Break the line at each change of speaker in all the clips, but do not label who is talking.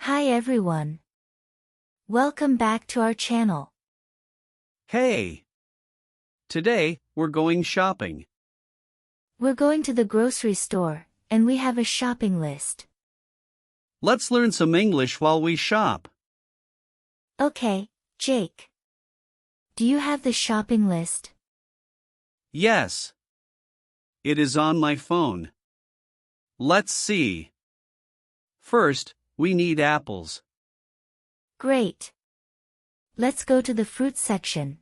Hi everyone. Welcome back to our channel.
Hey! Today, we're going shopping.
We're going to the grocery store, and we have a shopping list.
Let's learn some English while we shop.
Okay, Jake. Do you have the shopping list?
Yes. It is on my phone. Let's see. First, we need apples.
Great. Let's go to the fruit section.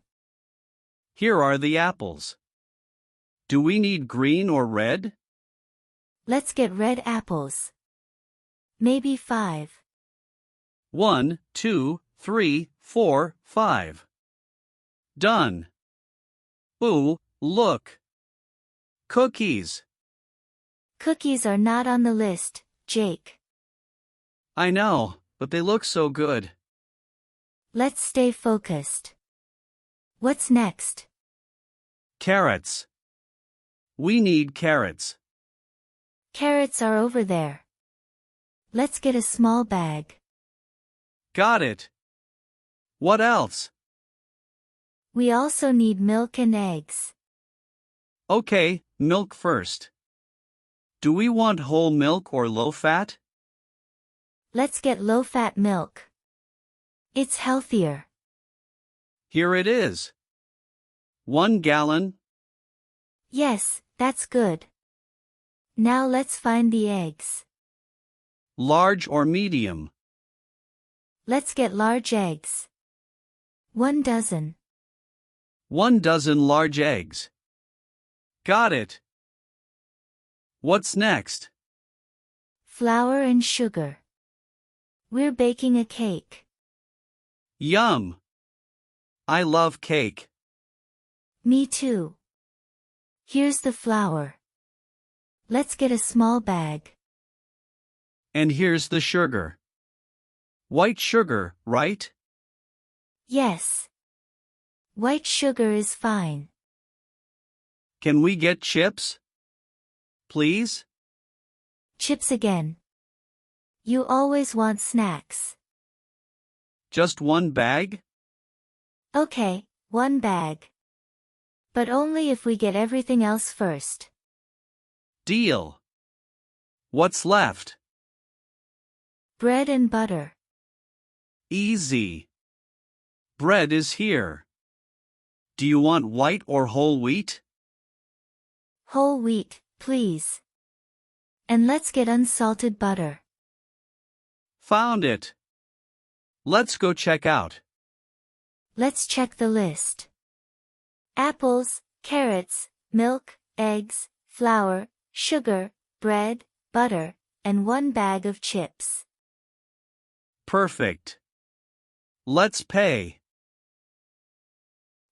Here are the apples. Do we need green or red?
Let's get red apples. Maybe 5.
1, 2, 3, 4, 5. Done. Ooh, look. Cookies.
Cookies are not on the list, Jake.
I know, but they look so good.
Let's stay focused. What's next?
Carrots. We need carrots.
Carrots are over there. Let's get a small bag.
Got it. What else?
We also need milk and eggs.
Okay, milk first. Do we want whole milk or low fat?
Let's get low-fat milk. It's healthier.
Here it is. 1 gallon.
Yes, that's good. Now let's find the eggs.
Large or medium?
Let's get large eggs. 1 dozen.
1 dozen large eggs. Got it. What's next?
Flour and sugar. We're baking a cake.
Yum! I love cake.
Me too. Here's the flour. Let's get a small bag.
And here's the sugar. White sugar, right?
Yes. White sugar is fine.
Can we get chips? Please?
Chips again. You always want snacks.
Just 1 bag?
Okay, 1 bag. But only if we get everything else first.
Deal. What's left?
Bread and butter.
Easy. Bread is here. Do you want white or whole wheat?
Whole wheat, please. And let's get unsalted butter.
Found it. Let's go check out.
Let's check the list. Apples, carrots, milk, eggs, flour, sugar, bread, butter, and 1 bag of chips.
Perfect. Let's pay.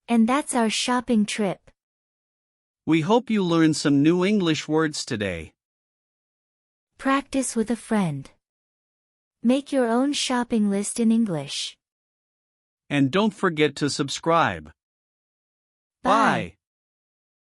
And that's our shopping trip.
We hope you learned some new English words today.
Practice with a friend. Make your own shopping list in English.
And don't forget to subscribe.
Bye.
Bye.